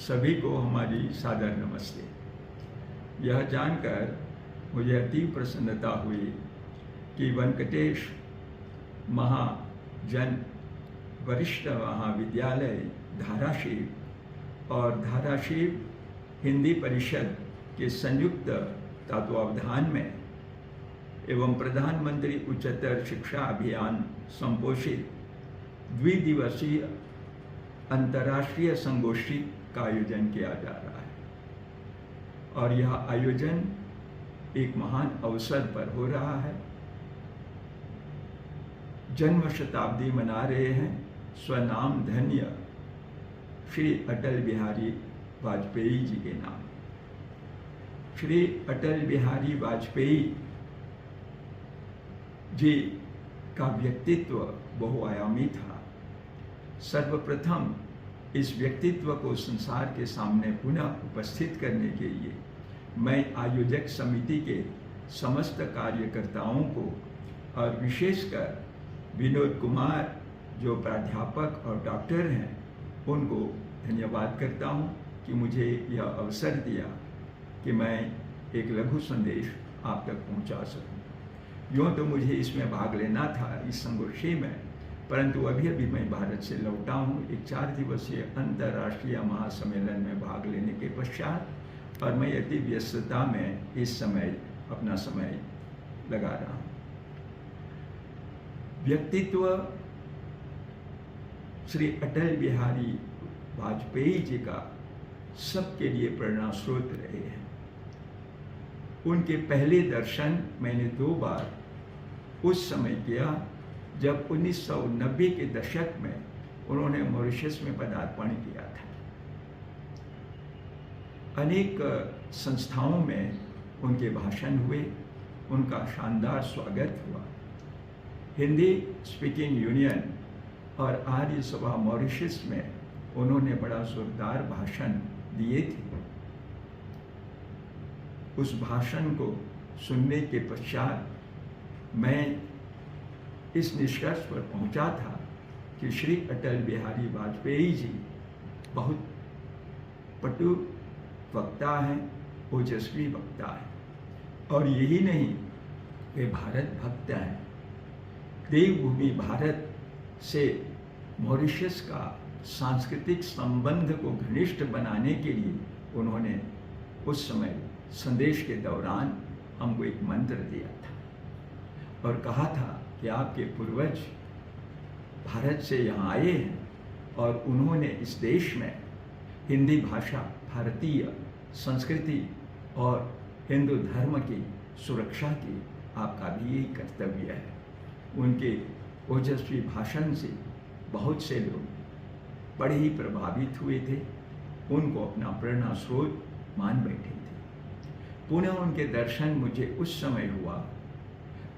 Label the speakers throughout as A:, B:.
A: सभी को हमारी सादर नमस्ते। यह जानकर मुझे अति प्रसन्नता हुई कि वेंकटेश महाजन वरिष्ठ महाविद्यालय धाराशिव और धाराशिव हिंदी परिषद के संयुक्त तत्वावधान में एवं प्रधानमंत्री उच्चतर शिक्षा अभियान संपोषित द्विदिवसीय अंतर्राष्ट्रीय संगोष्ठी का आयोजन किया जा रहा है और यह आयोजन एक महान अवसर पर हो रहा है। जन्म शताब्दी मना रहे हैं स्वनाम धन्य श्री अटल बिहारी वाजपेयी जी के नाम। श्री अटल बिहारी वाजपेयी जी का व्यक्तित्व बहुआयामी था। सर्वप्रथम इस व्यक्तित्व को संसार के सामने पुनः उपस्थित करने के लिए मैं आयोजक समिति के समस्त कार्यकर्ताओं को और विशेषकर विनोद कुमार जो प्राध्यापक और डॉक्टर हैं उनको धन्यवाद करता हूं कि मुझे यह अवसर दिया कि मैं एक लघु संदेश आप तक पहुंचा सकूं। यूँ तो मुझे इसमें भाग लेना था इस संगोष्ठी में, परंतु अभी मैं भारत से लौटा हूँ एक 4 दिवसीय अंतर्राष्ट्रीय महासम्मेलन में भाग लेने के पश्चात और मैं अति व्यस्तता में इस समय अपना समय लगा रहा हूँ। व्यक्तित्व श्री अटल बिहारी वाजपेयी जी का सबके लिए प्रेरणा स्रोत रहे हैं। उनके पहले दर्शन मैंने 2 बार उस समय किया जब 1990 के दशक में उन्होंने मॉरिशस में पदार्पण किया था। अनेक संस्थाओं में उनके भाषण हुए, उनका शानदार स्वागत हुआ। हिंदी स्पीकिंग यूनियन और आर्य सभा मॉरिशस में उन्होंने बड़ा जोरदार भाषण दिए थे। उस भाषण को सुनने के पश्चात मैं इस निष्कर्ष पर पहुंचा था कि श्री अटल बिहारी वाजपेयी जी बहुत पटु वक्ता हैं, ओजस्वी वक्ता हैं और यही नहीं वे भारत भक्त हैं। देवभूमि भारत से मॉरिशस का सांस्कृतिक संबंध को घनिष्ठ बनाने के लिए उन्होंने उस समय संदेश के दौरान हमको एक मंत्र दिया था और कहा था कि आपके पूर्वज भारत से यहाँ आए हैं और उन्होंने इस देश में हिंदी भाषा, भारतीय संस्कृति और हिंदू धर्म की सुरक्षा की आपका भी यही कर्तव्य है। उनके ओजस्वी भाषण से बहुत से लोग बड़े ही प्रभावित हुए थे, उनको अपना प्रेरणा स्रोत मान बैठे थे। पुनः उनके दर्शन मुझे उस समय हुआ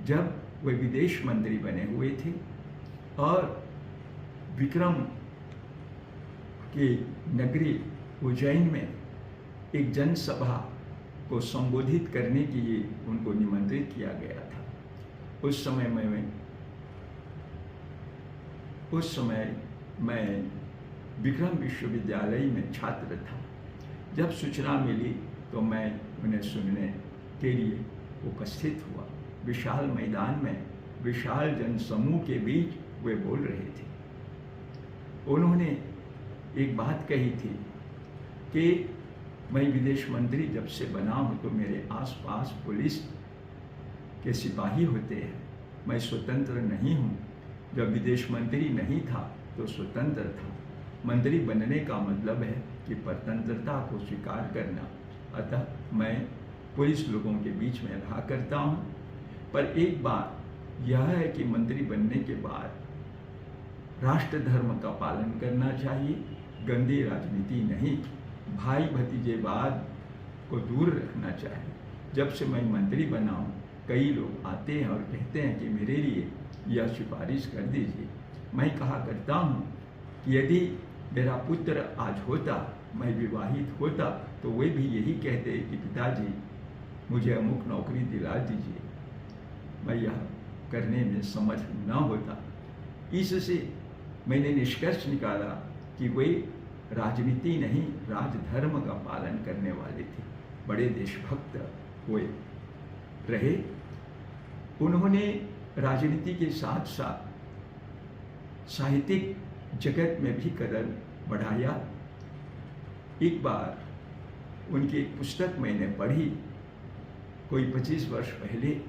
A: जब वे विदेश मंत्री बने हुए थे और विक्रम की नगरी उज्जैन में एक जनसभा को संबोधित करने के लिए उनको निमंत्रित किया गया था। उस समय मैं विक्रम विश्वविद्यालय में छात्र था। जब सूचना मिली तो मैं उन्हें सुनने के लिए उपस्थित हुआ। विशाल मैदान में विशाल जनसमूह के बीच वे बोल रहे थे। उन्होंने एक बात कही थी कि मैं विदेश मंत्री जब से बना हूं तो मेरे आसपास पुलिस के सिपाही होते हैं, मैं स्वतंत्र नहीं हूं। जब विदेश मंत्री नहीं था तो स्वतंत्र था। मंत्री बनने का मतलब है कि परतंत्रता को स्वीकार करना। अतः मैं पुलिस लोगों के बीच में रहा करता हूं। पर एक बात यह है कि मंत्री बनने के बाद राष्ट्र धर्म का पालन करना चाहिए, गंदी राजनीति नहीं, भाई भतीजेवाद को दूर रखना चाहिए। जब से मैं मंत्री बना हूँ कई लोग आते हैं और कहते हैं कि मेरे लिए यह सिफारिश कर दीजिए। मैं कहा करता हूँ कि यदि मेरा पुत्र आज होता, मैं विवाहित होता, तो वे भी यही कहते कि पिताजी मुझे अमुक नौकरी दिला दीजिए। मैं यह करने में समर्थ न होता। इससे मैंने निष्कर्ष निकाला कि वे राजनीति नहीं, राजधर्म का पालन करने वाले थे, बड़े देशभक्त हुए रहे। उन्होंने राजनीति के साथ साथ साहित्यिक जगत में भी कदम बढ़ाया। एक बार उनकी एक पुस्तक मैंने पढ़ी, कोई 25 वर्ष पहले।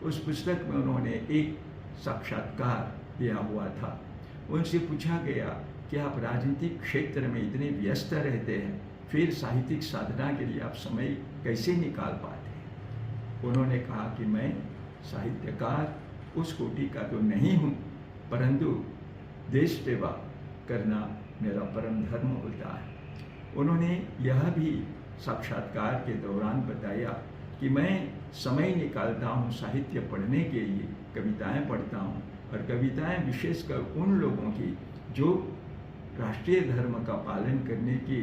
A: उस पुस्तक में उन्होंने एक साक्षात्कार दिया हुआ था। उनसे पूछा गया कि आप राजनीतिक क्षेत्र में इतने व्यस्त रहते हैं, फिर साहित्यिक साधना के लिए आप समय कैसे निकाल पाते हैं? उन्होंने कहा कि मैं साहित्यकार उस कोटि का तो नहीं हूँ, परंतु देश सेवा करना मेरा परम धर्म होता है। उन्होंने यह भी साक्षात्कार के दौरान बताया कि मैं समय निकालता हूँ साहित्य पढ़ने के लिए, कविताएं पढ़ता हूँ, और कविताएं विशेषकर उन लोगों की जो राष्ट्रीय धर्म का पालन करने की,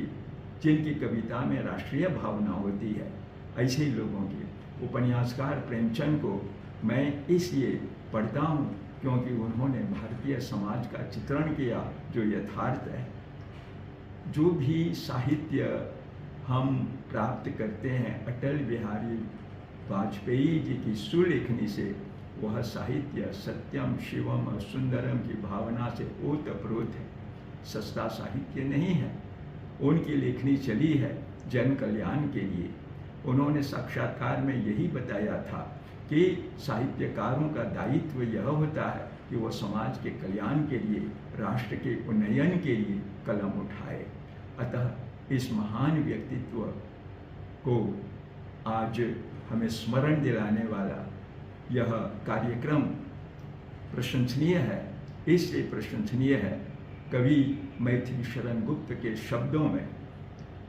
A: जिनकी कविता में राष्ट्रीय भावना होती है, ऐसे ही लोगों की। उपन्यासकार प्रेमचंद को मैं इसलिए पढ़ता हूँ क्योंकि उन्होंने भारतीय समाज का चित्रण किया जो यथार्थ है। जो भी साहित्य हम प्राप्त करते हैं अटल बिहारी वाजपेयी जी की सुलेखनी से, वह साहित्य सत्यम शिवम और सुंदरम की भावना से ओतप्रोत है, सस्ता साहित्य नहीं है। उनकी लेखनी चली है जन कल्याण के लिए। उन्होंने साक्षात्कार में यही बताया था कि साहित्यकारों का दायित्व यह होता है कि वो समाज के कल्याण के लिए, राष्ट्र के उन्नयन के लिए कलम उठाए। अतः इस महान व्यक्तित्व को आज हमें स्मरण दिलाने वाला यह कार्यक्रम प्रशंसनीय है। इसलिए प्रशंसनीय है, कवि मैथिली शरण गुप्त के शब्दों में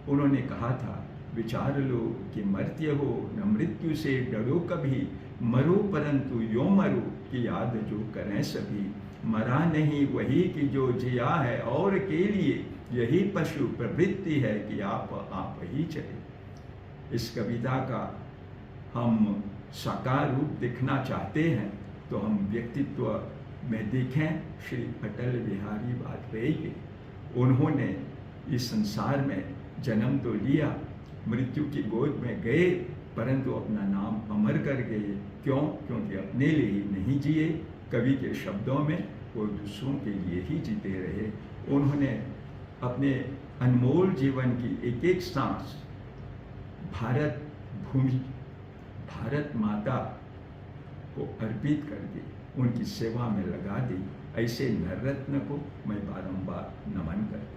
A: उन्होंने कहा था, विचार लो कि मर्त्य हो न मृत्यु से डरो कभी, मरो परंतु यो मरो कि याद जो करें सभी। मरा नहीं वही कि जो जिया है और के लिए, यही पशु प्रवृत्ति है कि आप ही चले। इस कविता का हम साकार रूप देखना चाहते हैं तो हम व्यक्तित्व में देखें श्री अटल बिहारी वाजपेयी के। उन्होंने इस संसार में जन्म तो लिया, मृत्यु की गोद में गए, परंतु अपना नाम अमर कर गए। क्यों? क्योंकि अपने लिए ही नहीं जिए। कवि के शब्दों में वो दूसरों के लिए ही जीते रहे। उन्होंने अपने अनमोल जीवन की एक एक सांस भारत भूमि, भारत माता को अर्पित कर दी, उनकी सेवा में लगा दी। ऐसे नररत्न को मैं बारंबार नमन करता हूँ।